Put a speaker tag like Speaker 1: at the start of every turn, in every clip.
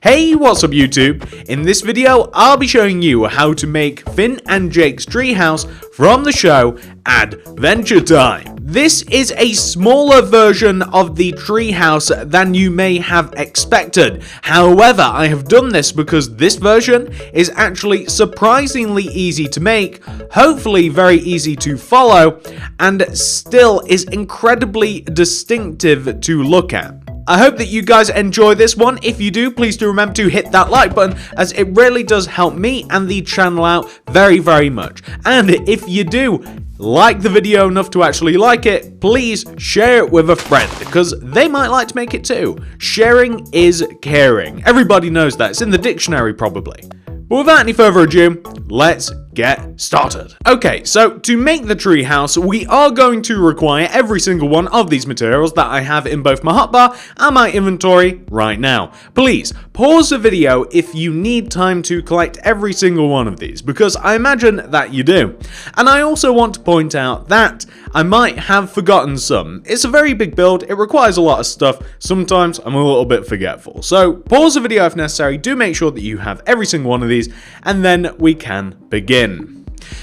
Speaker 1: Hey, what's up YouTube? In this video, I'll be showing you how to make Finn and Jake's treehouse from the show Adventure Time. This is a smaller version of the treehouse than you may have expected. However, I have done this because this version is actually surprisingly easy to make, hopefully very easy to follow, and still is incredibly distinctive to look at. I hope that you guys enjoy this one. If you do, please do remember to hit that like button, as it really does help me and the channel out very, very much. And if you do like the video enough to actually like it, please share it with a friend, because they might like to make it too. Sharing is caring. Everybody knows that. It's in the dictionary probably. But without any further ado, let's get started. Okay, so to make the treehouse, we are going to require every single one of these materials that I have in both my hotbar and my inventory right now. Please pause the video if you need time to collect every single one of these, because I imagine that you do. And I also want to point out that I might have forgotten some. It's a very big build, it requires a lot of stuff, sometimes I'm a little bit forgetful. So pause the video if necessary, do make sure that you have every single one of these, and then we can begin.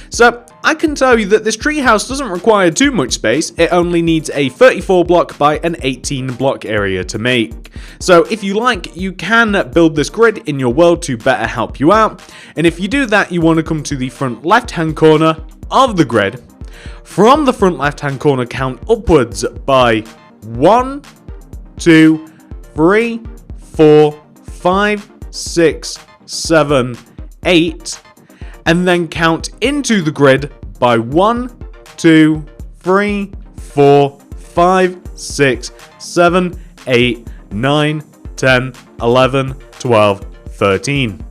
Speaker 1: So I can tell you that this treehouse doesn't require too much space. It only needs a 34 block by an 18 block area to make. So if you like, you can build this grid in your world to better help you out. And if you do that, you want to come to the front left hand corner of the grid. From the front left hand corner, count upwards by 1, 2, 3, 4, 5, 6, 7, 8, and then count into the grid by 1, 2, 3, 4, 5, 6, 7, 8, 9, 10, 11, 12, 13.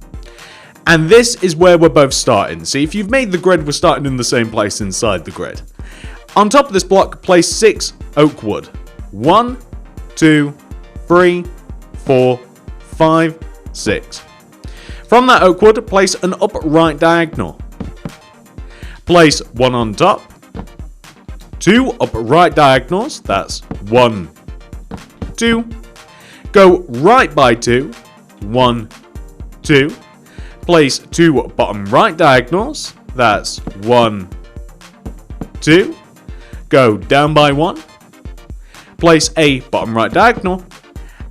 Speaker 1: And this is where we're both starting. See, if you've made the grid, we're starting in the same place inside the grid. On top of this block, place 6 oak wood. 1, 2, 3, 4, 5, 6. From that oak wood, place an upright diagonal. Place 1 on top, 2 upright diagonals, that's 1, 2. Go right by 2, 1, 2. Place 2 bottom right diagonals, that's 1, 2. Go down by 1. Place a bottom right diagonal,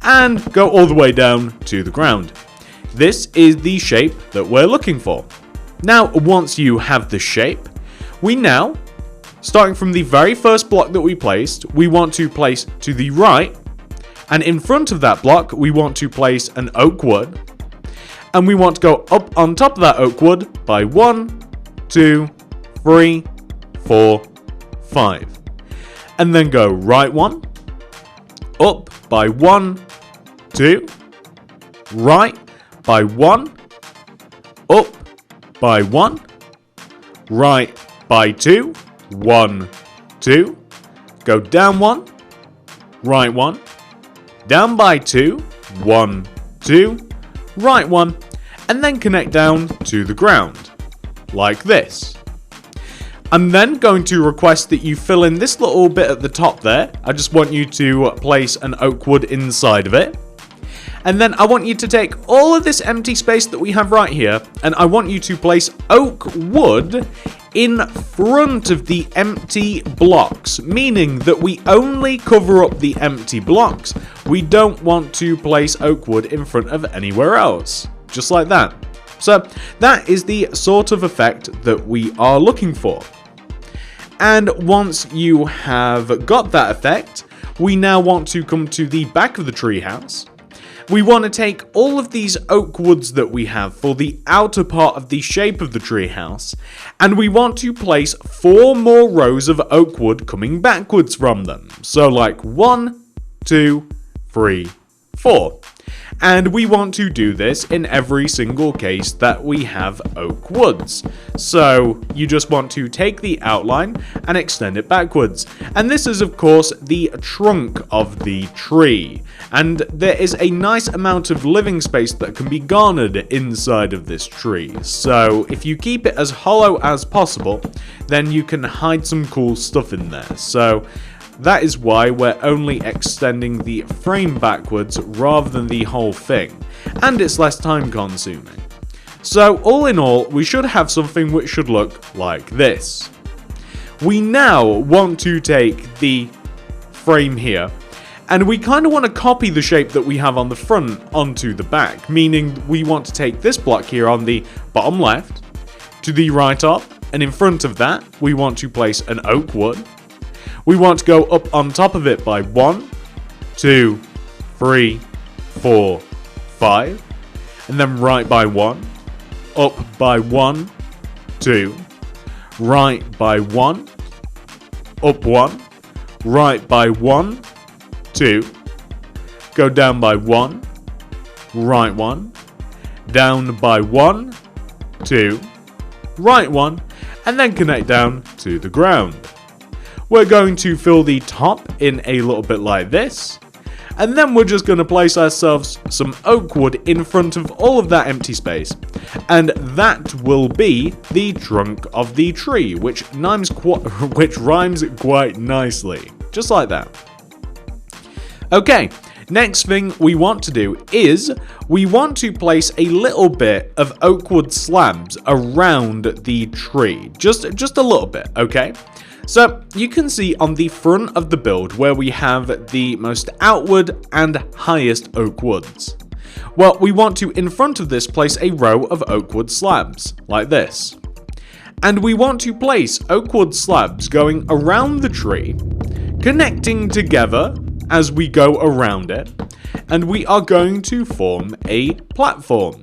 Speaker 1: and go all the way down to the ground. This is the shape that we're looking for. Now, once you have the shape, we now, starting from the very first block that we placed, we want to place to the right, and in front of that block, we want to place an oak wood, and we want to go up on top of that oak wood by 1, 2, 3, 4, 5. And then go right 1, up by 1, 2, right by 1, up by 1, right by 2, 1, 2, go down 1, right 1, down by 2, 1, 2, right 1, and then connect down to the ground, like this. I'm then going to request that you fill in this little bit at the top there. I just want you to place an oak wood inside of it. And then I want you to take all of this empty space that we have right here, and I want you to place oak wood in front of the empty blocks, meaning that we only cover up the empty blocks. We don't want to place oak wood in front of anywhere else, just like that. So that is the sort of effect that we are looking for. And once you have got that effect, we now want to come to the back of the treehouse. We want to take all of these oak woods that we have for the outer part of the shape of the treehouse, and we want to place 4 more rows of oak wood coming backwards from them. So like 1, 2, 3, 4. And we want to do this in every single case that we have oak woods. So you just want to take the outline and extend it backwards. And this is of course the trunk of the tree. And there is a nice amount of living space that can be garnered inside of this tree. So if you keep it as hollow as possible, then you can hide some cool stuff in there. So That is why we're only extending the frame backwards rather than the whole thing, and it's less time consuming. So all in all, we should have something which should look like this. We now want to take the frame here, and we kind of want to copy the shape that we have on the front onto the back, meaning we want to take this block here on the bottom left to the right of, and in front of that, we want to place an oak wood. We want to go up on top of it by 1, 2, 3, 4, 5, and then right by 1, up by 1, 2, right by 1, up 1, right by 1, 2, go down by 1, right 1, down by 1, 2, right 1, and then connect down to the ground. We're going to fill the top in a little bit like this, and then we're just going to place ourselves some oak wood in front of all of that empty space, and that will be the trunk of the tree, which rhymes quite nicely, just like that. Okay, next thing we want to do is we want to place a little bit of oak wood slabs around the tree, just a little bit, okay? So you can see on the front of the build where we have the most outward and highest oak woods. Well, we want to, in front of this, place a row of oak wood slabs, like this. And we want to place oak wood slabs going around the tree, connecting together as we go around it, and we are going to form a platform.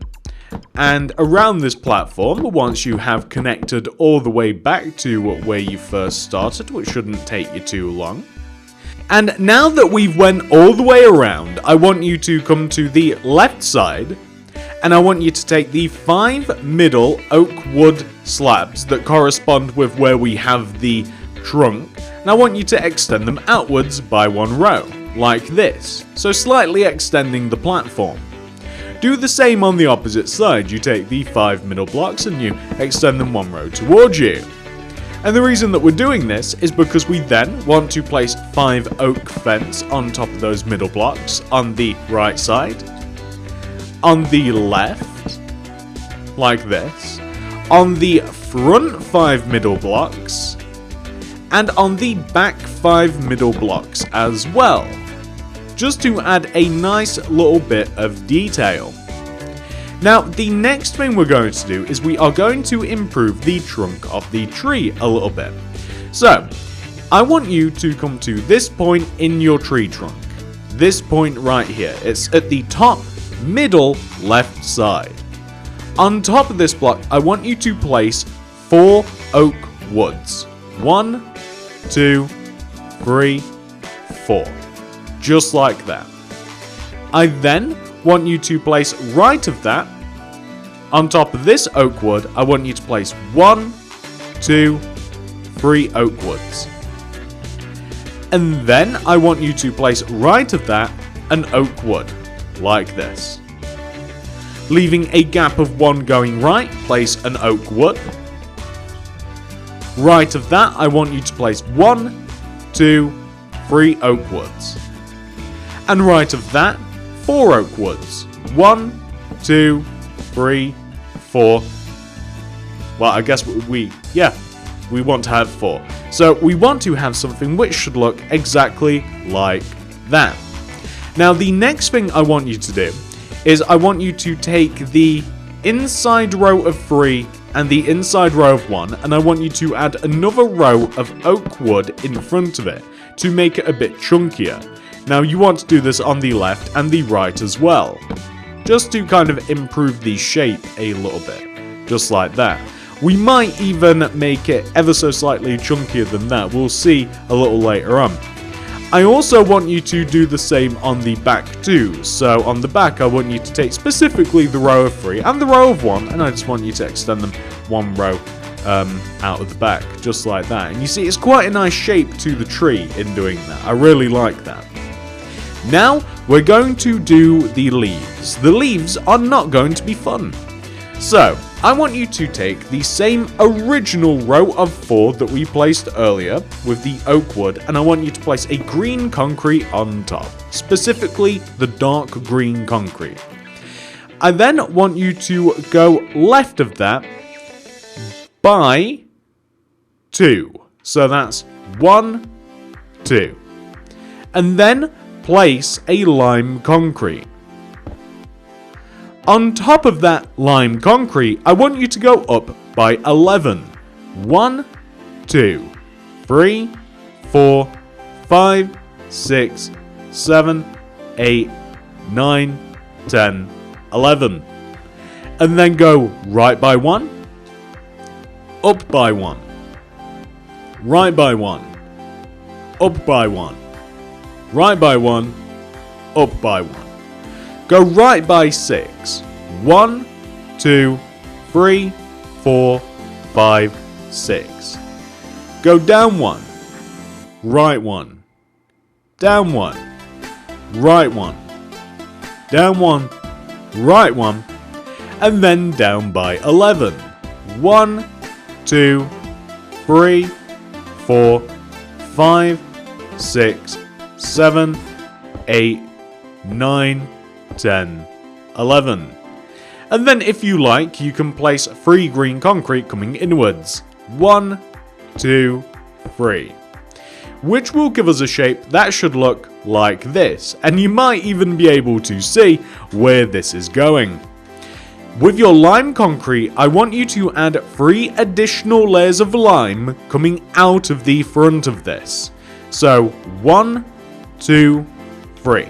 Speaker 1: And around this platform, once you have connected all the way back to where you first started, which shouldn't take you too long. And now that we've went all the way around, I want you to come to the left side, and I want you to take the 5 middle oak wood slabs that correspond with where we have the trunk, and I want you to extend them outwards by 1 row, like this, so slightly extending the platform. Do the same on the opposite side. You take the 5 middle blocks and you extend them 1 row towards you. And the reason that we're doing this is because we then want to place 5 oak fence on top of those middle blocks on the right side, on the left, like this, on the front 5 middle blocks, and on the back 5 middle blocks as well, just to add a nice little bit of detail. Now, the next thing we're going to do is we are going to improve the trunk of the tree a little bit. So, I want you to come to this point in your tree trunk. This point right here. It's at the top, middle, left side. On top of this block, I want you to place 4 oak woods. 1, 2, 3, 4. Just like that. I then want you to place right of that, on top of this oak wood, I want you to place 1, 2, 3 oak woods. And then I want you to place right of that an oak wood, like this. Leaving a gap of 1 going right, place an oak wood. Right of that, I want you to place 1, 2, 3 oak woods. And right of that, 4 oak woods. 1, 2, 3, 4. Well, I guess we want to have 4. So we want to have something which should look exactly like that. Now, the next thing I want you to do is I want you to take the inside row of 3 and the inside row of 1, and I want you to add another row of oak wood in front of it to make it a bit chunkier. Now, you want to do this on the left and the right as well, just to kind of improve the shape a little bit, just like that. We might even make it ever so slightly chunkier than that. We'll see a little later on. I also want you to do the same on the back too. So on the back, I want you to take specifically the row of 3 and the row of 1, and I just want you to extend them 1 row out of the back, just like that. And you see, it's quite a nice shape to the tree in doing that. I really like that. Now, we're going to do the leaves. The leaves are not going to be fun. So, I want you to take the same original row of 4 that we placed earlier with the oak wood, and I want you to place a green concrete on top, specifically the dark green concrete. I then want you to go left of that by 2. So that's 1, 2. And then place a lime concrete. On top of that lime concrete, I want you to go up by 11. 1, 2, 3, 4, 5, 6, 7, 8, 9, 10, 11. And then go right by 1, up by 1, right by 1, up by 1, right by 1, up by 1. Go right by 6. 1, 2, 3, 4, 5, 6. Go down 1, right 1, down 1, right 1, down 1, right 1, and then down by 11. 1, 2, 3, 4, 5, 6, 7, 8, 9, 10, 11. And then if you like, you can place 3 green concrete coming inwards. 1, 2, 3. Which will give us a shape that should look like this. And you might even be able to see where this is going. With your lime concrete, I want you to add 3 additional layers of lime coming out of the front of this. So 1, 2, 3.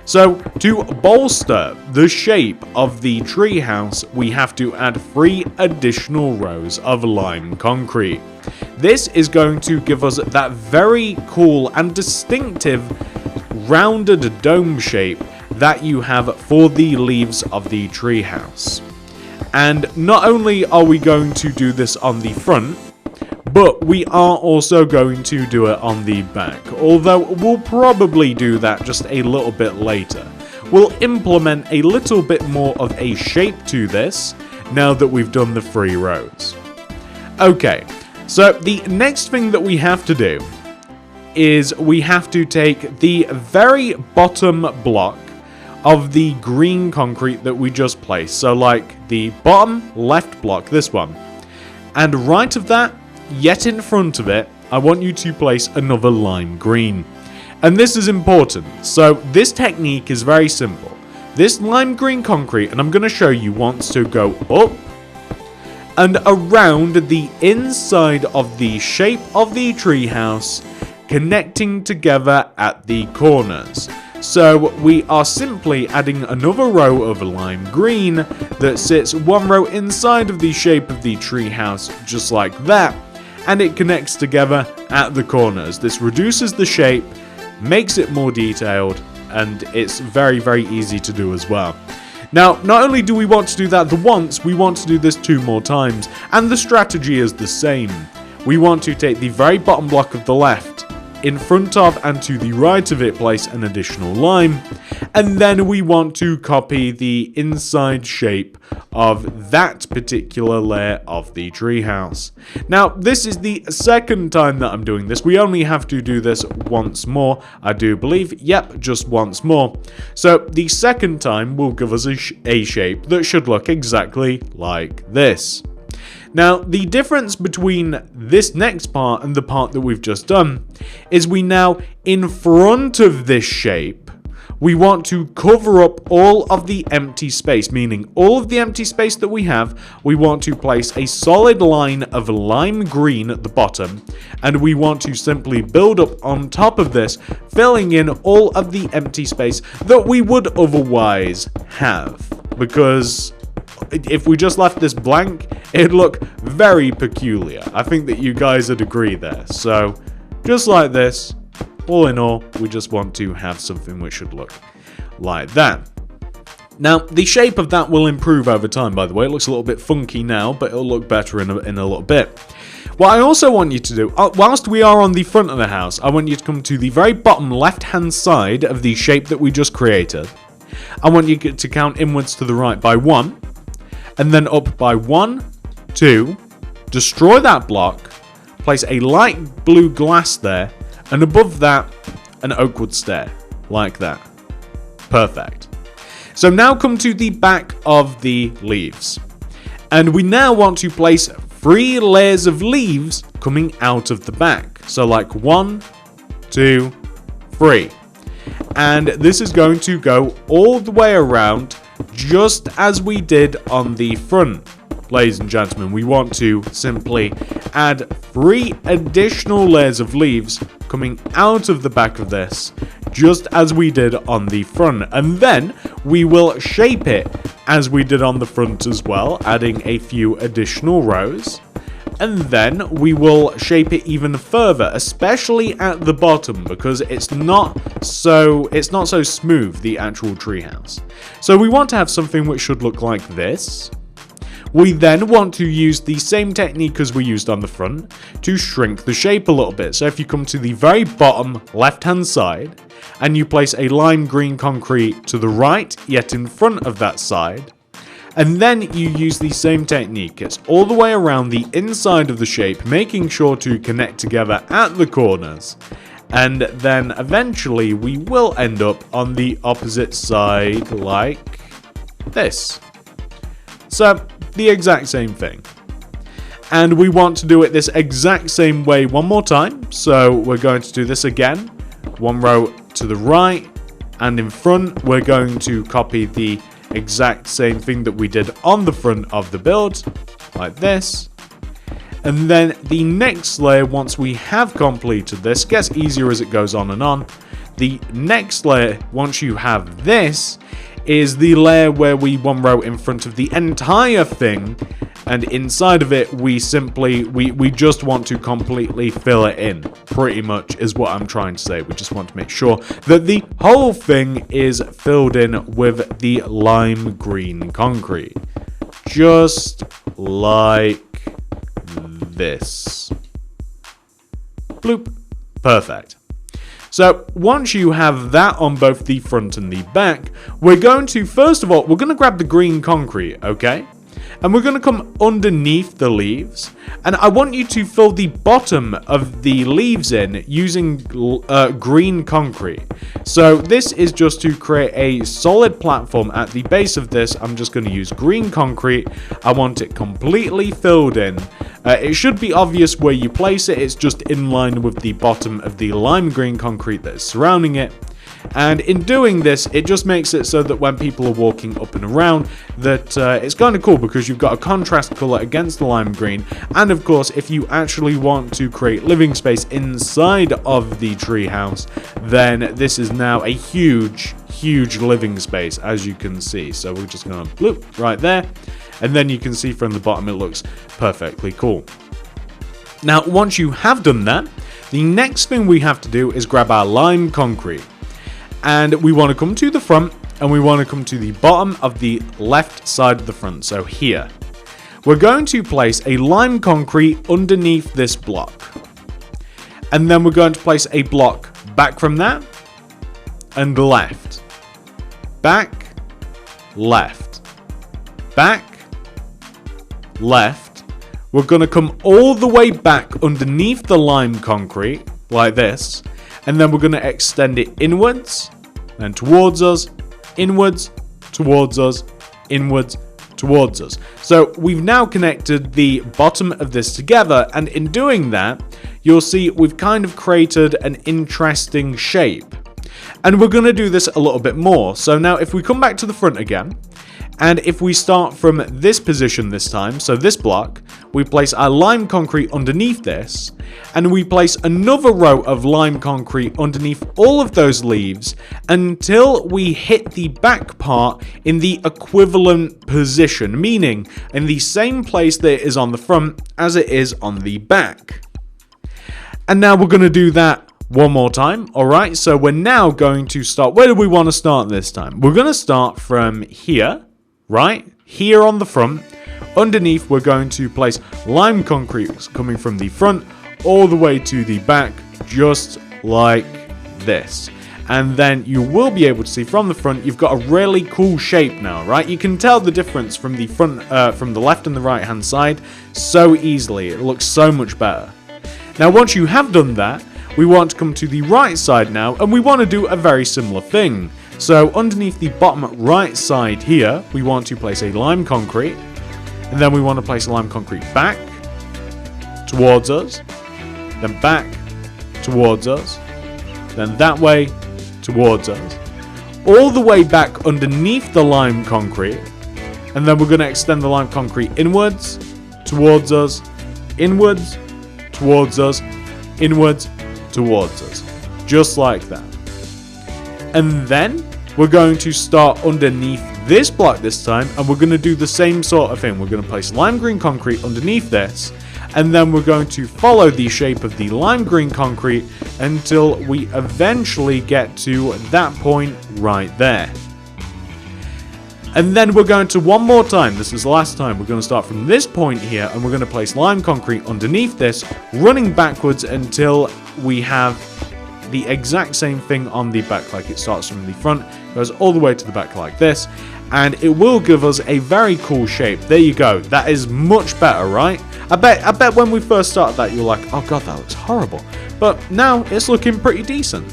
Speaker 1: So, to bolster the shape of the treehouse, we have to add 3 additional rows of lime concrete. This is going to give us that very cool and distinctive rounded dome shape that you have for the leaves of the treehouse. And not only are we going to do this on the front, but we are also going to do it on the back, although we'll probably do that just a little bit later. We'll implement a little bit more of a shape to this now that we've done the 3 rows. Okay, so the next thing that we have to do is we have to take the very bottom block of the green concrete that we just placed. So like the bottom left block, this one, and right of that, yet in front of it, I want you to place another lime green. And this is important. So this technique is very simple. This lime green concrete, and I'm going to show you, wants to go up and around the inside of the shape of the treehouse, connecting together at the corners. So we are simply adding another row of lime green that sits 1 row inside of the shape of the treehouse, just like that. And it connects together at the corners. This reduces the shape, makes it more detailed, and it's very, very easy to do as well. Now, not only do we want to do that the once, we want to do this 2 more times, and the strategy is the same. We want to take the very bottom block of the left, in front of and to the right of it place an additional lime, and then we want to copy the inside shape of that particular layer of the treehouse. Now, this is the second time that I'm doing this. We only have to do this once more, I do believe. Yep, just once more. So the second time will give us a shape that should look exactly like this. Now, the difference between this next part and the part that we've just done is we now, in front of this shape, we want to cover up all of the empty space, meaning all of the empty space that we have, we want to place a solid line of lime green at the bottom, and we want to simply build up on top of this, filling in all of the empty space that we would otherwise have. Because if we just left this blank, it'd look very peculiar. I think that you guys would agree there. So, just like this, all in all, we just want to have something which should look like that. Now, the shape of that will improve over time, by the way. It looks a little bit funky now, but it'll look better in a little bit. What I also want you to do, whilst we are on the front of the house, I want you to come to the very bottom left-hand side of the shape that we just created. I want you to count inwards to the right by 1. and then up by 1, 2, destroy that block, place a light blue glass there, and above that, an oak wood stair, like that. Perfect. So now come to the back of the leaves. And we now want to place 3 layers of leaves coming out of the back. So like 1, 2, 3. And this is going to go all the way around, just as we did on the front. Ladies and gentlemen, we want to simply add 3 additional layers of leaves coming out of the back of this, just as we did on the front. And then we will shape it as we did on the front as well, adding a few additional rows. And then we will shape it even further, especially at the bottom, because it's not so smooth, the actual treehouse. So we want to have something which should look like this. We then want to use the same technique as we used on the front to shrink the shape a little bit. So if you come to the very bottom left-hand side and you place a lime green concrete to the right, yet in front of that side, and then you use the same technique. It's all the way around the inside of the shape, making sure to connect together at the corners. And then eventually we will end up on the opposite side like this. So the exact same thing. And we want to do it this exact same way one more time. So we're going to do this again. 1 row to the right, and in front we're going to copy the exact same thing that we did on the front of the build, like this. And then the next layer, once we have completed this, gets easier as it goes on and on. The next layer, once you have this, is the layer where we 1 row in front of the entire thing, and inside of it we just want to completely fill it in, pretty much is what I'm trying to say. We just want to make sure that the whole thing is filled in with the lime green concrete, just like this. Bloop. Perfect. So once you have that on both the front and the back, we're going to, first of all, we're going to grab the green concrete, okay? And we're going to come underneath the leaves. And I want you to fill the bottom of the leaves in using green concrete. So this is just to create a solid platform at the base of this. I'm just going to use green concrete. I want it completely filled in. It should be obvious where you place it. It's just in line with the bottom of the lime green concrete that is surrounding it. And in doing this, it just makes it so that when people are walking up and around, that it's kind of cool because you've got a contrast color against the lime green. And of course, if you actually want to create living space inside of the treehouse, then this is now a huge living space, as you can see. So we're just going to bloop right there. And then you can see from the bottom, it looks perfectly cool. Now, once you have done that, the next thing we have to do is grab our lime concrete. And we want to come to the front, and we want to come to the bottom of the left side of the front, so here. We're going to place a lime concrete underneath this block. And then we're going to place a block back from that, and left. Back, left. Back, left. We're going to come all the way back underneath the lime concrete, like this. And then we're going to extend it inwards, and towards us, inwards, towards us, inwards, towards us. So we've now connected the bottom of this together, and in doing that, you'll see we've kind of created an interesting shape. And we're going to do this a little bit more. So now if we come back to the front again, and if we start from this position this time, so this block, we place our lime concrete underneath this, and we place another row of lime concrete underneath all of those leaves until we hit the back part in the equivalent position, meaning in the same place that it is on the front as it is on the back. And now we're going to do that one more time. Alright, so we're now going to start. Where do we want to start this time? We're going to start from here. Right here on the front. Underneath, we're going to place lime concrete coming from the front all the way to the back, just like this. And then you will be able to see from the front, you've got a really cool shape now, right? You can tell the difference from the front, from the left and the right hand side so easily. It looks so much better. Now, once you have done that, we want to come to the right side now, and we want to do a very similar thing. So underneath the bottom right side here, we want to place a lime concrete, and then we want to place a lime concrete back towards us, then back towards us, then that way towards us, all the way back underneath the lime concrete, and then we're going to extend the lime concrete inwards, towards us, inwards, towards us, inwards, towards us, just like that. And then we're going to start underneath this block this time, and we're going to do the same sort of thing. We're going to place lime green concrete underneath this, and then we're going to follow the shape of the lime green concrete until we eventually get to that point right there. And then we're going to one more time, this is the last time, we're going to start from this point here, and we're going to place lime concrete underneath this, running backwards until we have the exact same thing on the back. Like it starts from the front, goes all the way to the back like this, and it will give us a very cool shape. There you go. That is much better, right? I bet when we first started that, you're like, oh god, that looks horrible. But now it's looking pretty decent.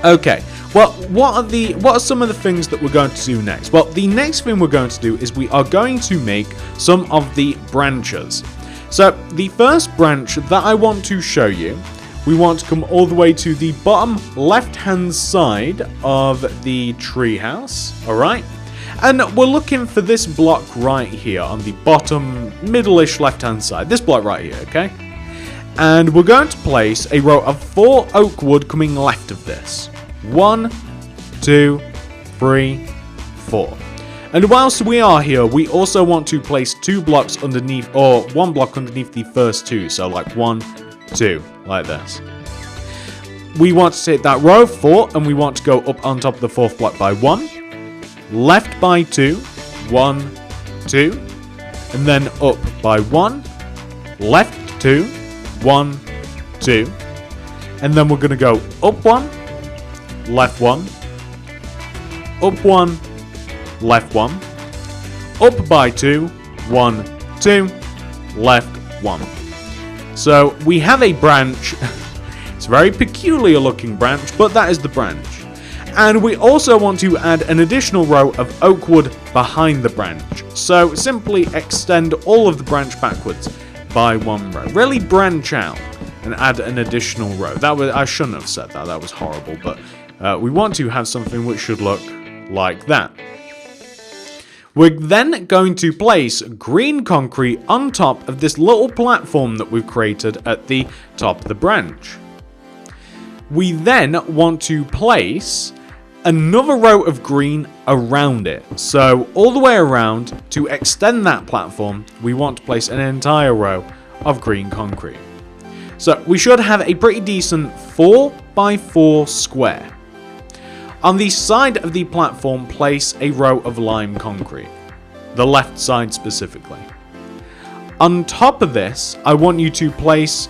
Speaker 1: Okay, well, what are some of the things that we're going to do next? Well, the next thing we're going to do is we are going to make some of the branches. So the first branch that I want to show you, we want to come all the way to the bottom left-hand side of the treehouse, alright? And we're looking for this block right here on the bottom middle-ish left-hand side. This block right here, okay? And we're going to place a row of 4 oak wood coming left of this. 1, 2, 3, 4. And whilst we are here, we also want to place 2 blocks underneath, or 1 block underneath the first 2. So like 1, 2, like this. We want to take that row of 4, and we want to go up on top of the 4th block by 1. Left by 2, 1, 2, and then up by 1, left 2, 1, 2, and then we're going to go up 1, left 1, up 1, left 1, up by 2, 1, 2, left 1. So we have a branch. It's a very peculiar looking branch, but that is the branch. And we also want to add an additional row of oak wood behind the branch. So simply extend all of the branch backwards by 1 row. Really branch out and add an additional row. I shouldn't have said that. That was horrible. But we want to have something which should look like that. We're then going to place green concrete on top of this little platform that we've created at the top of the branch. We then want to place another row of green around it. So all the way around, to extend that platform, we want to place an entire row of green concrete. So we should have a pretty decent 4x4 square. On the side of the platform, place a row of lime concrete. The left side specifically. On top of this, I want you to place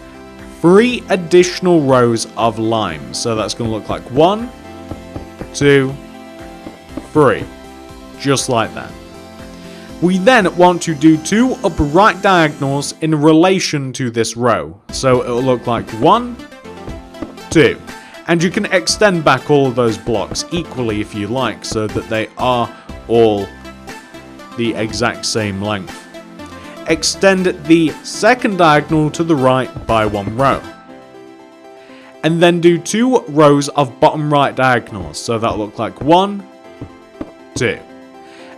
Speaker 1: 3 additional rows of lime. So that's going to look like 1, 2, 3. Just like that. We then want to do 2 upright diagonals in relation to this row. So it will look like 1, 2. And you can extend back all of those blocks equally if you like, so that they are all the exact same length. Extend the second diagonal to the right by 1 row. And then do 2 rows of bottom right diagonals. So that'll look like 1, 2.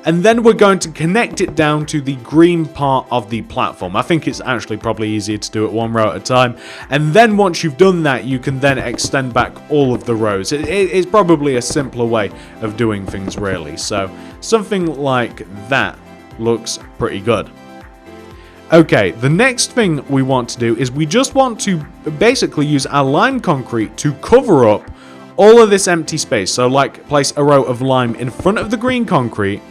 Speaker 1: And then we're going to connect it down to the green part of the platform. I think it's actually probably easier to do it 1 row at a time. And then once you've done that, you can then extend back all of the rows. It's probably a simpler way of doing things, really. So something like that looks pretty good. Okay, the next thing we want to do is we just want to basically use our lime concrete to cover up all of this empty space. So like place a row of lime in front of the green concrete,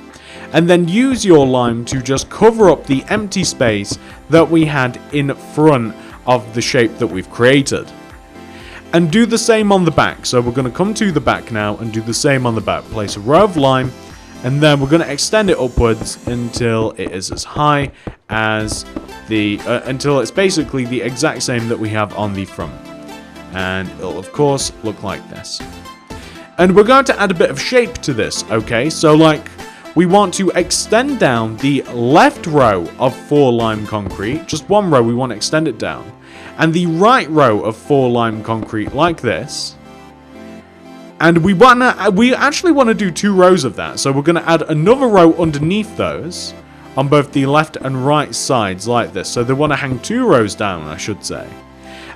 Speaker 1: and then use your lime to just cover up the empty space that we had in front of the shape that we've created. And do the same on the back. So we're going to come to the back now and do the same on the back. Place a row of lime, and then we're going to extend it upwards until it is as high as the until it's basically the exact same that we have on the front. And it'll of course look like this. And we're going to add a bit of shape to this, okay? So like, we want to extend down the left row of 4 lime concrete. Just one row, we want to extend it down. And the right row of 4 lime concrete like this. And we actually want to do 2 rows of that. So we're going to add another row underneath those on both the left and right sides like this. So they want to hang 2 rows down, I should say.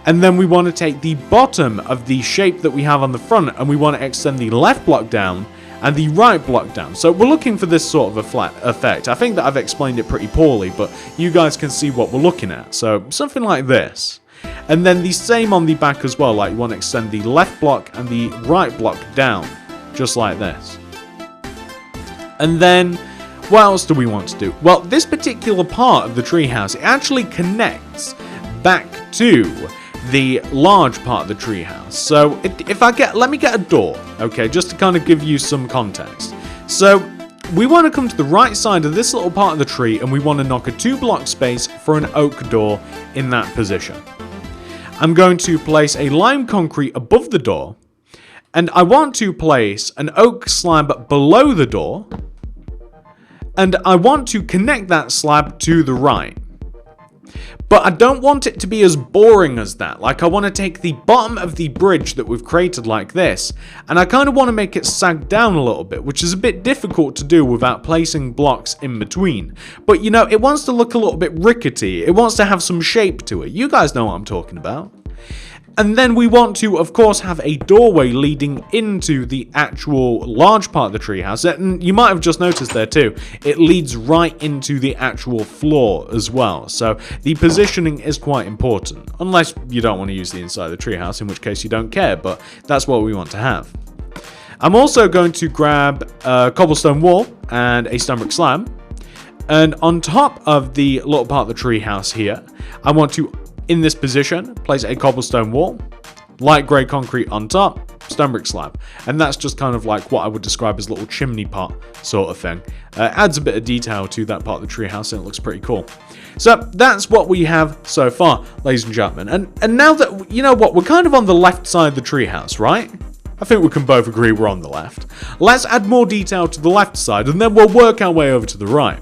Speaker 1: And then we want to take the bottom of the shape that we have on the front, and we want to extend the left block down and the right block down. So we're looking for this sort of a flat effect. I think that I've explained it pretty poorly, but you guys can see what we're looking at. So something like this. And then the same on the back as well. Like, you want to extend the left block and the right block down, just like this. And then what else do we want to do? Well, this particular part of the treehouse, it actually connects back to the large part of the treehouse. So let me get a door, okay, just to kind of give you some context. So we want to come to the right side of this little part of the tree, and we want to knock a 2-block space for an oak door in that position. I'm going to place a lime concrete above the door, and I want to place an oak slab below the door, and I want to connect that slab to the right. But I don't want it to be as boring as that. Like, I want to take the bottom of the bridge that we've created like this, and I kind of want to make it sag down a little bit, which is a bit difficult to do without placing blocks in between. But, you know, it wants to look a little bit rickety. It wants to have some shape to it. You guys know what I'm talking about. And then we want to, of course, have a doorway leading into the actual large part of the treehouse. And you might have just noticed there too, it leads right into the actual floor as well. So the positioning is quite important, unless you don't want to use the inside of the treehouse, in which case you don't care, but that's what we want to have. I'm also going to grab a cobblestone wall and a stone brick slab. And on top of the little part of the treehouse here, I want to, in this position, place a cobblestone wall, light grey concrete on top, stone brick slab. And that's just kind of like what I would describe as a little chimney pot sort of thing. Adds a bit of detail to that part of the treehouse, and it looks pretty cool. So that's what we have so far, ladies and gentlemen. And now that, you know what, we're kind of on the left side of the treehouse, right? I think we can both agree we're on the left. Let's add more detail to the left side, and then we'll work our way over to the right.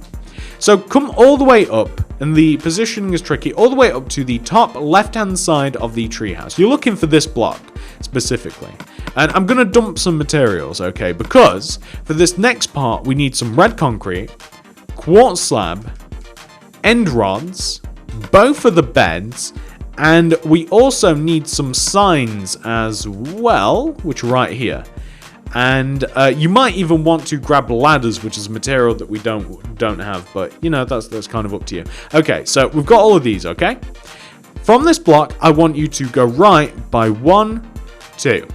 Speaker 1: So come all the way up, and the positioning is tricky, all the way up to the top left-hand side of the treehouse. You're looking for this block, specifically. And I'm going to dump some materials, okay, because for this next part, we need some red concrete, quartz slab, end rods, both for the beds, and we also need some signs as well, which are right here. And you might even want to grab ladders, which is a material that we don't have, but you know, that's kind of up to you. Okay, so we've got all of these, okay? From this block, I want you to go right by 1, 2,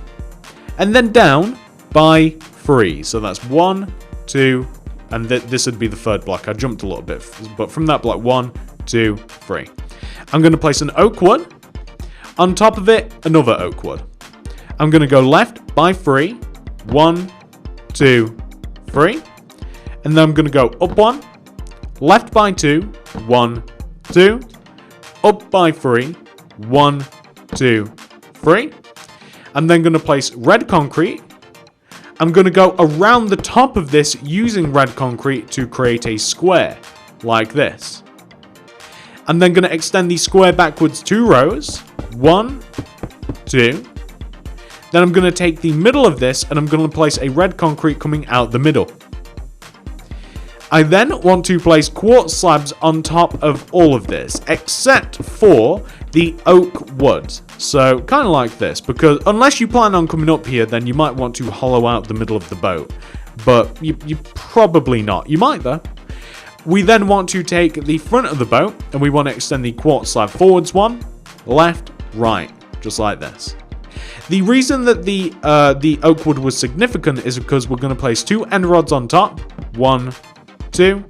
Speaker 1: and then down by 3. So that's 1, 2, and this would be the third block. I jumped a little bit, but from that block, 1, 2, 3. I'm going to place an oak wood. On top of it, another oak wood. I'm going to go left by 3. 1, 2, 3. And then I'm going to go up 1, left by 2, 1, 2, up by 3, 1, 2, 3. I'm then going to place red concrete. I'm going to go around the top of this using red concrete to create a square, like this. I'm then going to extend the square backwards 2 rows, 1, 2. Then I'm going to take the middle of this and I'm going to place a red concrete coming out the middle. I then want to place quartz slabs on top of all of this, except for the oak wood. So kind of like this, because unless you plan on coming up here, then you might want to hollow out the middle of the boat. But you probably not. You might though. We then want to take the front of the boat and we want to extend the quartz slab forwards 1, left, right, just like this. The reason that the oak wood was significant is because we're going to place 2 end rods on top. 1, 2.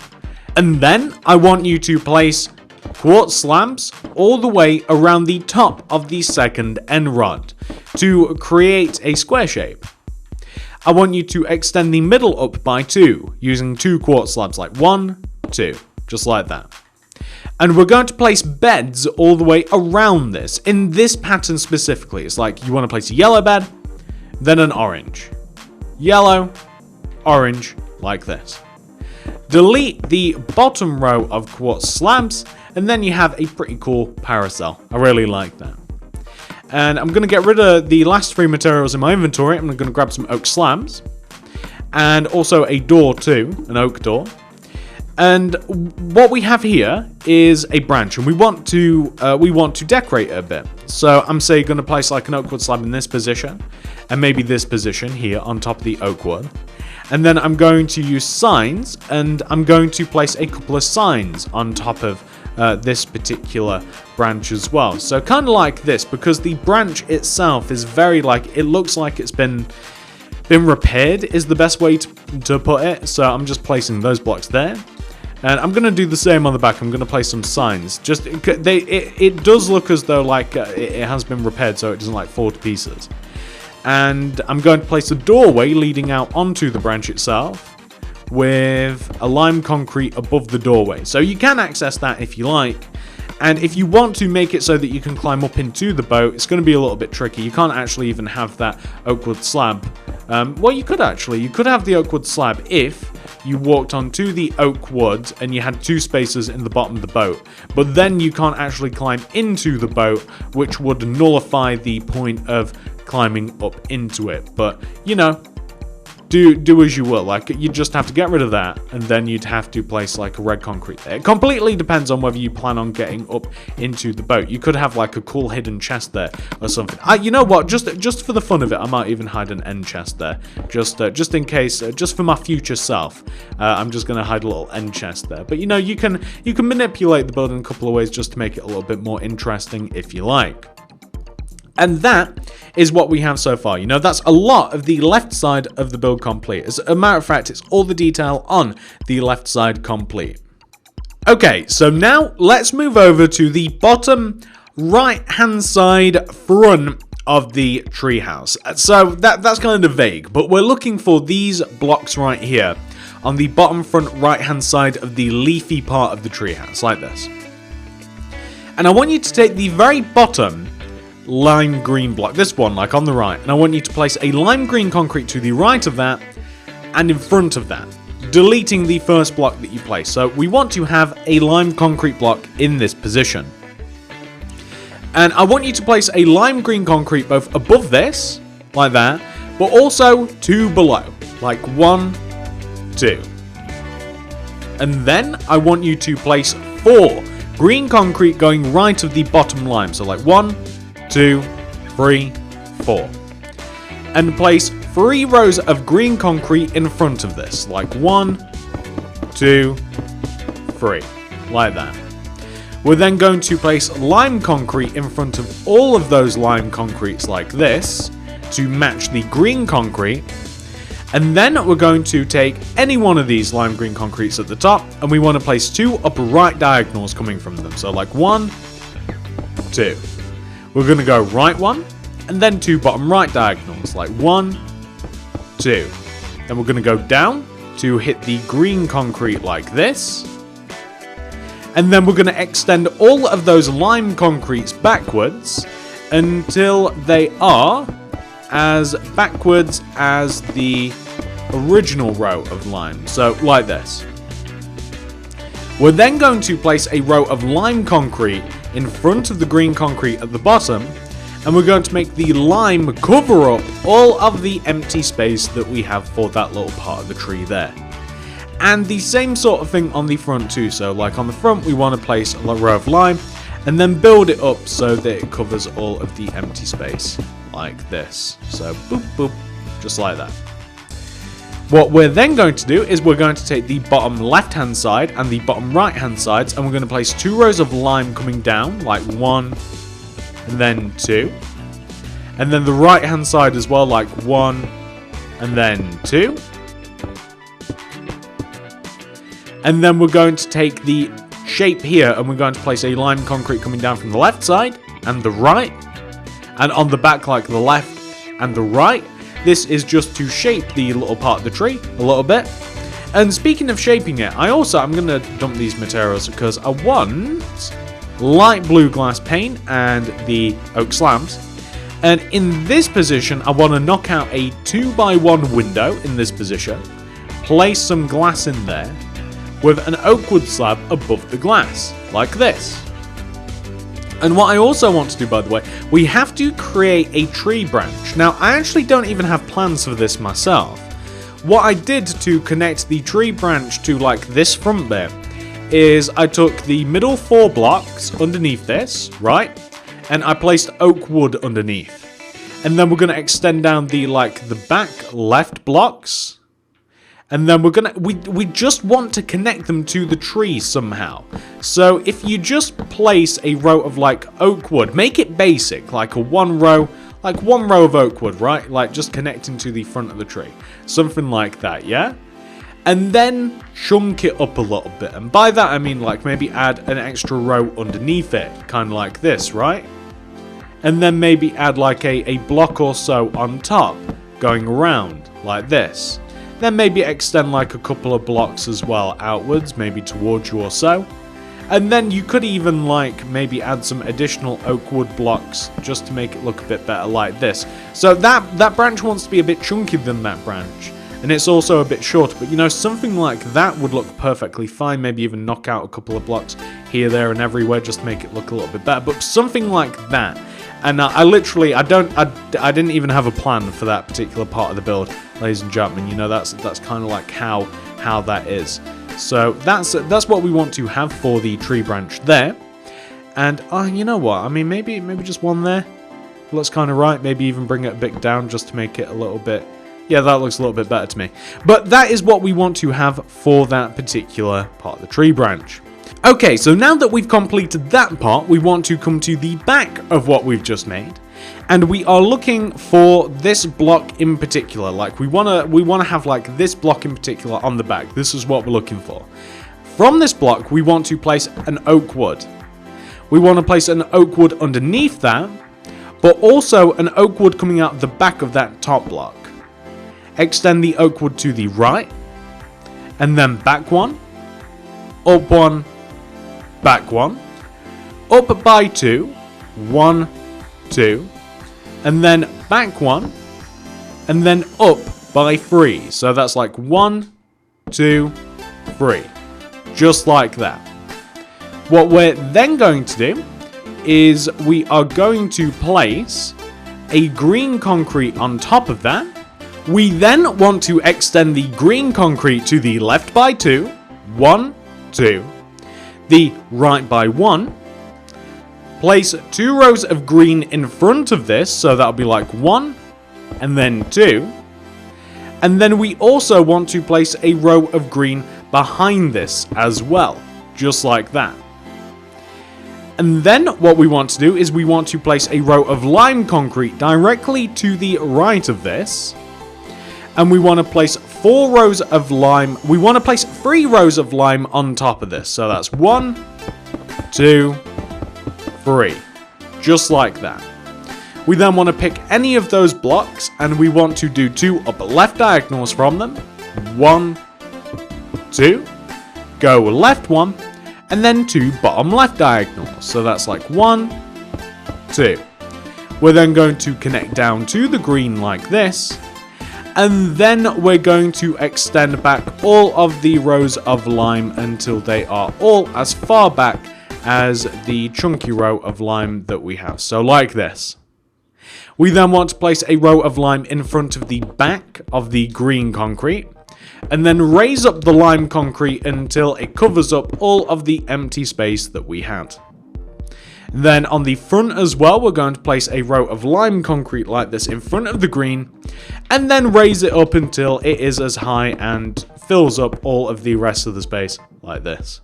Speaker 1: And then I want you to place quartz slabs all the way around the top of the second end rod. to create a square shape. I want you to extend the middle up by 2 using 2 quartz slabs, like 1, 2, just like that. And we're going to place beds all the way around this. In this pattern specifically, it's like you want to place a yellow bed, then an orange. Yellow, orange, like this. Delete the bottom row of quartz slabs, and then you have a pretty cool parasol. I really like that. And I'm going to get rid of the last 3 materials in my inventory. I'm going to grab some oak slabs, and also a door too, an oak door. And what we have here is a branch, and we want to decorate it a bit. So I'm say going to place like an oak wood slab in this position, and maybe this position here on top of the oak wood. And then I'm going to use signs, and I'm going to place a couple of signs on top of this particular branch as well. So kind of like this, because the branch itself is very like, it looks like it's been repaired is the best way to put it. So I'm just placing those blocks there. And I'm going to do the same on the back. I'm going to place some signs. Just it does look as though like it has been repaired, so it doesn't like fall to pieces. And I'm going to place a doorway leading out onto the branch itself with a lime concrete above the doorway. So you can access that if you like. And if you want to make it so that you can climb up into the boat, it's going to be a little bit tricky. You can't actually even have that oak wood slab. Well, you could actually. You could have the oak wood slab if you walked onto the oak wood and you had 2 spaces in the bottom of the boat. But then you can't actually climb into the boat, which would nullify the point of climbing up into it. But, you know, do as you will. Like, you just have to get rid of that, and then you'd have to place like a red concrete there. It completely depends on whether you plan on getting up into the boat. You could have like a cool hidden chest there or something. You know what? Just for the fun of it, I might even hide an end chest there, just in case, just for my future self. I'm just gonna hide a little end chest there. But you know, you can manipulate the build in a couple of ways just to make it a little bit more interesting if you like. And that is what we have so far. You know, that's a lot of the left side of the build complete. As a matter of fact, it's all the detail on the left side complete. Okay, so now let's move over to the bottom right-hand side front of the treehouse. So that's kind of vague, but we're looking for these blocks right here on the bottom front right-hand side of the leafy part of the treehouse, like this. And I want you to take the very bottom lime green block, this one, like on the right, and I want you to place a lime green concrete to the right of that and in front of that, deleting the first block that you place. So we want to have a lime concrete block in this position. And I want you to place a lime green concrete both above this, like that, but also 2 below, like 1, 2. And then I want you to place 4 green concrete going right of the bottom lime, so like 1, 2, 3, 4. And place 3 rows of green concrete in front of this, like 1, 2, 3, like that. We're then going to place lime concrete in front of all of those lime concretes like this to match the green concrete. And then we're going to take any one of these lime green concretes at the top, and we want to place 2 upper right diagonals coming from them. So like 1, 2. We're going to go right 1, and then 2 bottom right diagonals, like 1, 2. Then we're going to go down to hit the green concrete like this. And then we're going to extend all of those lime concretes backwards until they are as backwards as the original row of lime. So like this. We're then going to place a row of lime concrete in front of the green concrete at the bottom, and we're going to make the lime cover up all of the empty space that we have for that little part of the tree there. And the same sort of thing on the front too. So like on the front, we want to place a row of lime and then build it up so that it covers all of the empty space like this. So boop boop, just like that. What we're then going to do is we're going to take the bottom left hand side and the bottom right hand sides, and we're going to place 2 rows of lime coming down, like 1 and then 2. And then the right hand side as well, like 1 and then 2. And then we're going to take the shape here and we're going to place a lime concrete coming down from the left side and the right. And on the back, like the left and the right, this is just to shape the little part of the tree a little bit. And speaking of shaping it, I'm going to dump these materials because I want light blue glass pane and the oak slabs. And in this position, I want to knock out a 2x1 window in this position, place some glass in there with an oak wood slab above the glass, like this. And what I also want to do, by the way, we have to create a tree branch. Now, I actually don't even have plans for this myself. What I did to connect the tree branch to like this front bit is I took the middle 4 blocks underneath this, right? And I placed oak wood underneath. And then we're going to extend down the back left blocks. And then we just want to connect them to the tree somehow. So if you just place a row of oak wood, make it basic, like one row of oak wood, right? Like just connecting to the front of the tree. Something like that, yeah? And then chunk it up a little bit. And by that I mean maybe add an extra row underneath it, kind of like this, right? And then maybe add a block or so on top, going around, like this. Then maybe extend a couple of blocks as well outwards, maybe towards you or so. And then you could even maybe add some additional oak wood blocks just to make it look a bit better like this. So that branch wants to be a bit chunkier than that branch. And it's also a bit shorter, but something like that would look perfectly fine. Maybe even knock out a couple of blocks here, there, and everywhere just to make it look a little bit better. But something like that. And I didn't even have a plan for that particular part of the build, ladies and gentlemen. That's kind of how that is. So that's what we want to have for the tree branch there. And you know what? I mean, maybe just one there looks kind of right. Maybe even bring it a bit down just to make it a little bit. Yeah, that looks a little bit better to me. But that is what we want to have for that particular part of the tree branch. Okay, so now that we've completed that part, we want to come to the back of what we've just made. And we are looking for this block in particular. We want to have this block in particular on the back. This is what we're looking for. From this block, we want to place an oak wood. We want to place an oak wood underneath that, but also an oak wood coming out the back of that top block. Extend the oak wood to the right, and then back one, up one, back one, up by 2, 1, 2, and then back 1, and then up by 3. So that's 1, 2, 3. Just like that. What we're then going to do is we are going to place a green concrete on top of that. We then want to extend the green concrete to the left by 2, 1, 2, the right by 1, place 2 rows of green in front of this, so that'll be 1 and then 2, and then we also want to place a row of green behind this as well, just like that. And then what we want to do is we want to place a row of lime concrete directly to the right of this. And we want to place 4 rows of lime. We want to place 3 rows of lime on top of this. So that's 1, 2, 3. Just like that. We then want to pick any of those blocks and we want to do 2 upper left diagonals from them. 1, 2. Go left 1. And then 2 bottom left diagonals. So that's 1, 2. We're then going to connect down to the green like this. And then we're going to extend back all of the rows of lime until they are all as far back as the chunky row of lime that we have. So like this. We then want to place a row of lime in front of the back of the green concrete. And then raise up the lime concrete until it covers up all of the empty space that we had. Then on the front as well, we're going to place a row of lime concrete like this in front of the green, and then raise it up until it is as high and fills up all of the rest of the space like this.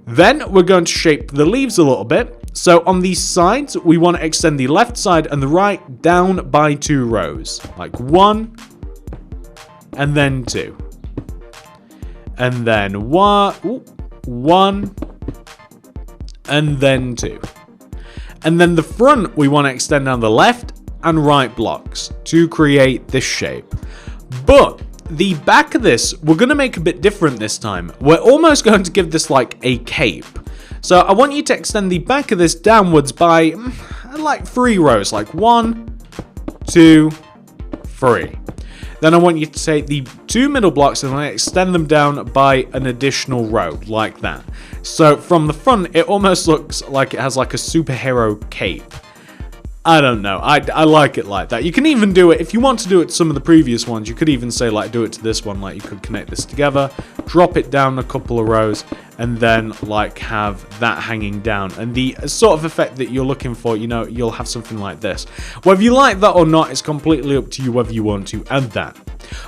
Speaker 1: Then we're going to shape the leaves a little bit. So on these sides, we want to extend the left side and the right down by 2 rows, like 1 and then 2. And then 1 and then 2. And then the front, we want to extend down the left and right blocks to create this shape. But the back of this, we're going to make a bit different this time. We're almost going to give this like a cape. So I want you to extend the back of this downwards by like 3 rows, like 1, 2, 3. Then I want you to take the 2 middle blocks and extend them down by an additional row, like that. So from the front, it almost looks like it has like a superhero cape. I don't know. I like it like that. You can even do it, if you want to do it to some of the previous ones, you could even say like do it to this one, like you could connect this together, drop it down a couple of rows, and then like have that hanging down. And the sort of effect that you're looking for, you know, you'll have something like this. Whether you like that or not, it's completely up to you whether you want to add that.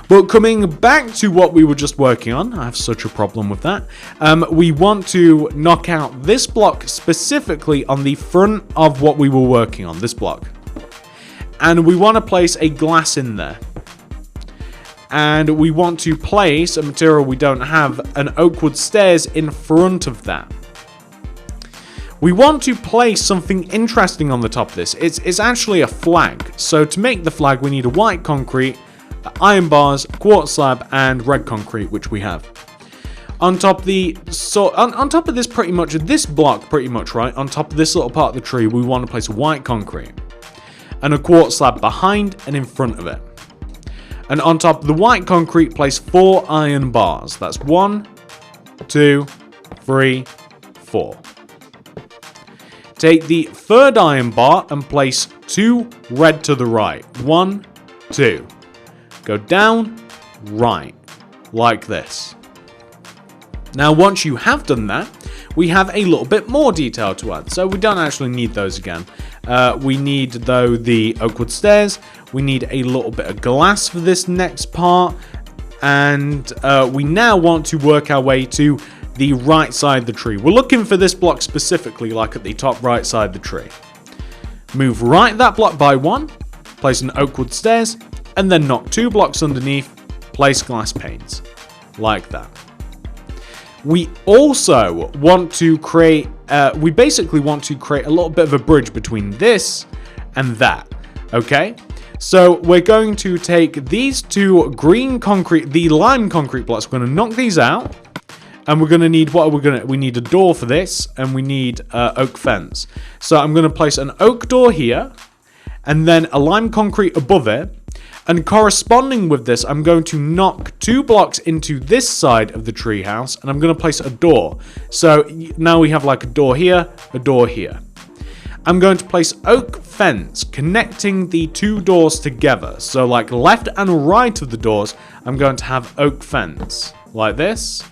Speaker 1: But coming back to what we were just working on, I have such a problem with that. We want to knock out this block specifically on the front of what we were working on, this block. And we want to place a glass in there. And we want to place a material we don't have, an oak wood stairs in front of that. We want to place something interesting on the top of this. It's actually a flag. So to make the flag, we need a white concrete, iron bars, quartz slab, and red concrete, which we have. On top of this, pretty much this block, pretty much right. On top of this little part of the tree, we want to place a white concrete and a quartz slab behind and in front of it. And on top of the white concrete, place 4 iron bars. That's 1, 2, 3, 4. Take the 3rd iron bar and place 2 red to the right. 1, 2. Go down, right, like this. Now, once you have done that, we have a little bit more detail to add. So we don't actually need those again. We need, though, the oak wood stairs. We need a little bit of glass for this next part. And we now want to work our way to the right side of the tree. We're looking for this block specifically, like at the top right side of the tree. Move right that block by 1, place an oak wood stairs, and then knock 2 blocks underneath, place glass panes, like that. We also want to create, we basically want to create a little bit of a bridge between this and that, okay? So we're going to take these 2 green concrete, the lime concrete blocks, we're going to knock these out, and we're going to need, we need a door for this, and we need oak fence. So I'm going to place an oak door here, and then a lime concrete above it. And corresponding with this, I'm going to knock 2 blocks into this side of the treehouse, and I'm going to place a door. So now we have like a door here, a door here. I'm going to place oak fence connecting the 2 doors together. So like left and right of the doors, I'm going to have oak fence like this.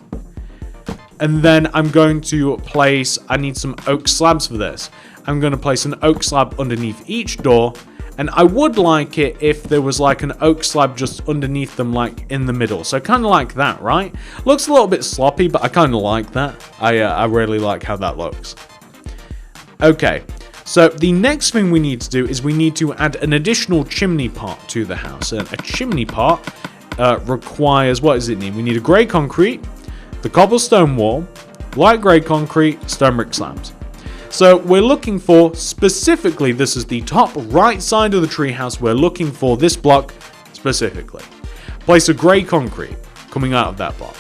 Speaker 1: And then I'm going to place, I need some oak slabs for this. I'm going to place an oak slab underneath each door. And I would like it if there was like an oak slab just underneath them, like in the middle. So kind of like that, right? Looks a little bit sloppy, but I kind of like that. I really like how that looks. Okay, so the next thing we need to do is we need to add an additional chimney part to the house. And a chimney part requires, what does it need? We need a grey concrete, the cobblestone wall, light grey concrete, stone brick slabs. So we're looking for, specifically, this is the top right side of the treehouse, we're looking for this block specifically. Place a grey concrete coming out of that block.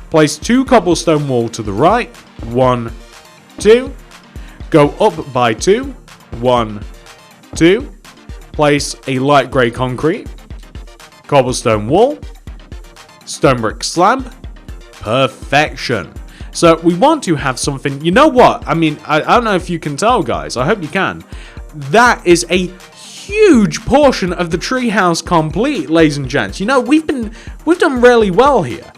Speaker 1: Place 2 cobblestone wall to the right, 1, 2. Go up by 2, 1, 2. Place a light grey concrete, cobblestone wall, stone brick slab. Perfection. So we want to have something, you know what? I mean, I don't know if you can tell, guys. I hope you can. That is a huge portion of the treehouse complete, ladies and gents. You know, we've done really well here.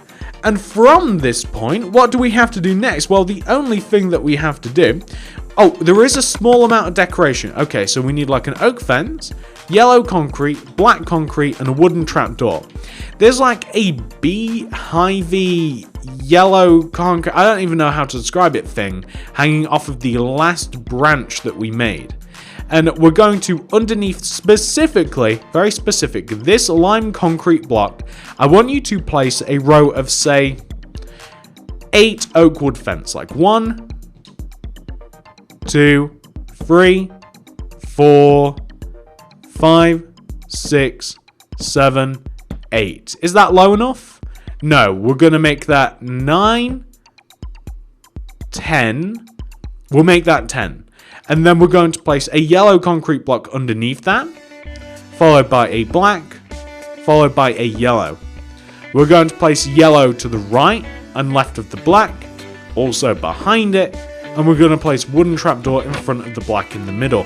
Speaker 1: And from this point, what do we have to do next? Well, the only thing that we have to do... Oh, there is a small amount of decoration. Okay, so we need like an oak fence, yellow concrete, black concrete, and a wooden trapdoor. There's like a beehive-y yellow concrete, I don't even know how to describe it, thing hanging off of the last branch that we made. And we're going to, underneath specifically, very specific, this lime concrete block, I want you to place a row of, say, 8 oak wood fence. Like 1, 2, 3, 4, 5, 6, 7, 8. Is that low enough? No, we're going to make that 9, 10. We'll make that 10. And then we're going to place a yellow concrete block underneath that, followed by a black, followed by a yellow. We're going to place yellow to the right and left of the black, also behind it, and we're going to place wooden trapdoor in front of the black in the middle.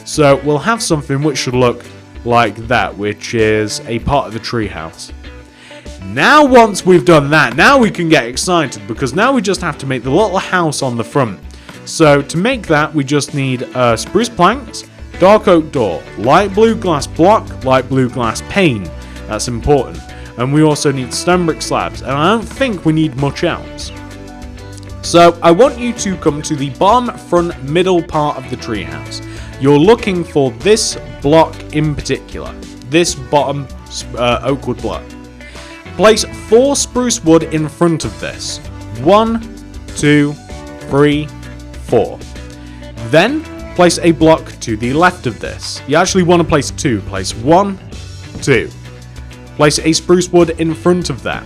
Speaker 1: So we'll have something which should look like that, which is a part of the treehouse. Now once we've done that, now we can get excited, because now we just have to make the little house on the front. So to make that, we just need spruce planks, dark oak door, light blue glass block, light blue glass pane. That's important. And we also need stone brick slabs, and I don't think we need much else. So I want you to come to the bottom, front, middle part of the treehouse. You're looking for this block in particular, this bottom oak wood block. Place 4 spruce wood in front of this. 1, 2, 3, 4. Then place a block to the left of this. You actually want to place 2. Place 1, 2. Place a spruce wood in front of that.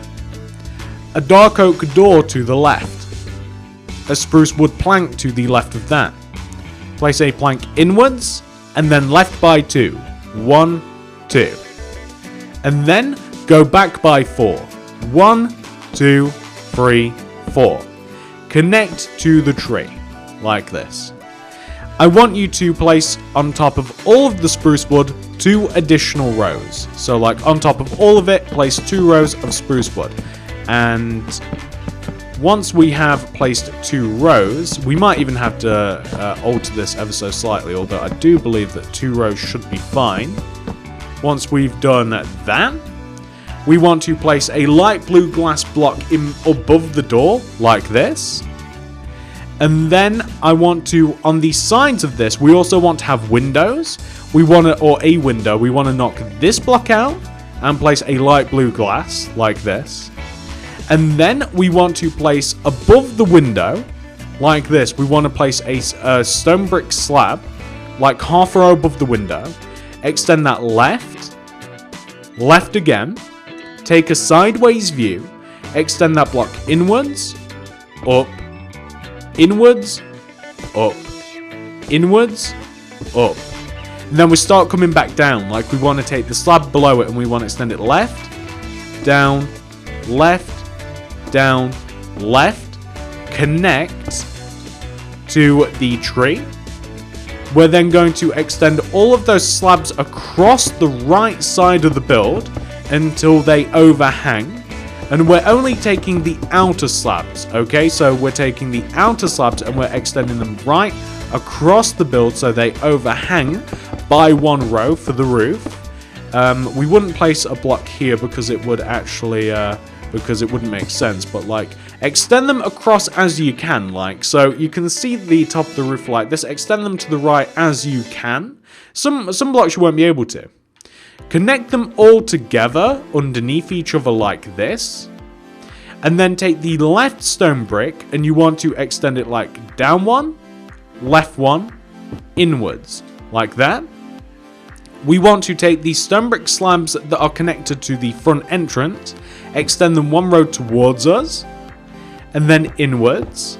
Speaker 1: A dark oak door to the left. A spruce wood plank to the left of that. Place a plank inwards and then left by 2. 1, 2. And then go back by 4. 1, 2, 3, 4. Connect to the tree like this. I want you to place on top of all of the spruce wood 2 additional rows. So like on top of all of it, place 2 rows of spruce wood. And once we have placed 2 rows, we might even have to alter this ever so slightly, although I do believe that 2 rows should be fine. Once we've done that, we want to place a light blue glass block above the door like this. And then I want to, on the sides of this, we also want to have windows. Or a window. We want to knock this block out and place a light blue glass like this. And then we want to place above the window like this. We want to place a stone brick slab like half a row above the window. Extend that left, left again. Take a sideways view. Extend that block inwards, up, inwards, up, inwards, up. And then we start coming back down. Like we want to take the slab below it and we want to extend it left, down, left, down, left, connect to the tree. We're then going to extend all of those slabs across the right side of the build until they overhang. And we're only taking the outer slabs, okay? So we're taking the outer slabs and we're extending them right across the build so they overhang by 1 row for the roof. We wouldn't place a block here because it would actually, because it wouldn't make sense, but like extend them across as you can, like so you can see the top of the roof like this. Extend them to the right as you can. Some blocks you won't be able to. Connect them all together underneath each other like this. And then take the left stone brick and you want to extend it like down 1, left 1, inwards, like that. We want to take the stone brick slabs that are connected to the front entrance, extend them 1 row towards us, and then inwards,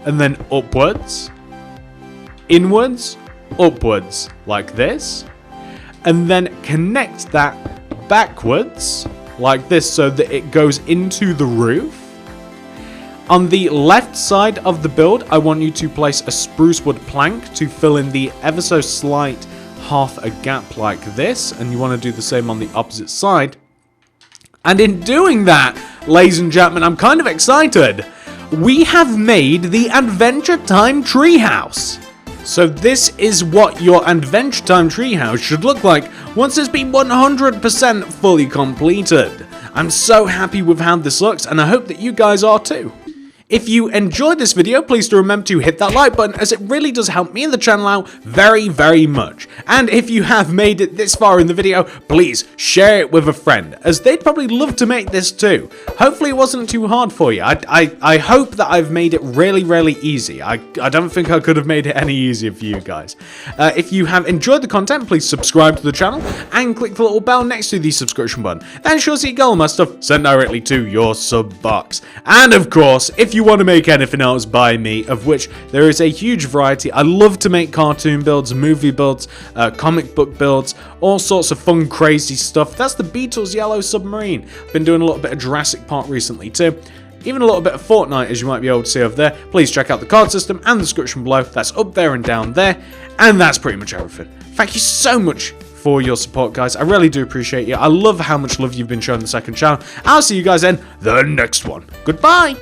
Speaker 1: and then upwards, inwards, upwards, like this. And then connect that backwards like this so that it goes into the roof. On the left side of the build, I want you to place a spruce wood plank to fill in the ever so slight half a gap like this, and you want to do the same on the opposite side. And in doing that, ladies and gentlemen, I'm kind of excited. We have made the Adventure Time Treehouse. So this is what your Adventure Time Treehouse should look like once it's been 100% fully completed. I'm so happy with how this looks, and I hope that you guys are too. If you enjoyed this video, please do remember to hit that like button, as it really does help me and the channel out very, very much. And if you have made it this far in the video, please share it with a friend, as they'd probably love to make this too. Hopefully it wasn't too hard for you. I hope that I've made it really, really easy. I don't think I could have made it any easier for you guys. If you have enjoyed the content, please subscribe to the channel and click the little bell next to the subscription button. That ensures that you get all my stuff sent directly to your sub box. And of course, if you want to make anything else by me, of which there is a huge variety. I love to make cartoon builds, movie builds, comic book builds, all sorts of fun, crazy stuff. That's the Beatles Yellow Submarine. Been doing a little bit of Jurassic Park recently too. Even a little bit of Fortnite, as you might be able to see over there. Please check out the card system and the description below. That's up there and down there. And that's pretty much everything. Thank you so much for your support, guys. I really do appreciate you. I love how much love you've been showing the second channel. I'll see you guys in the next one. Goodbye.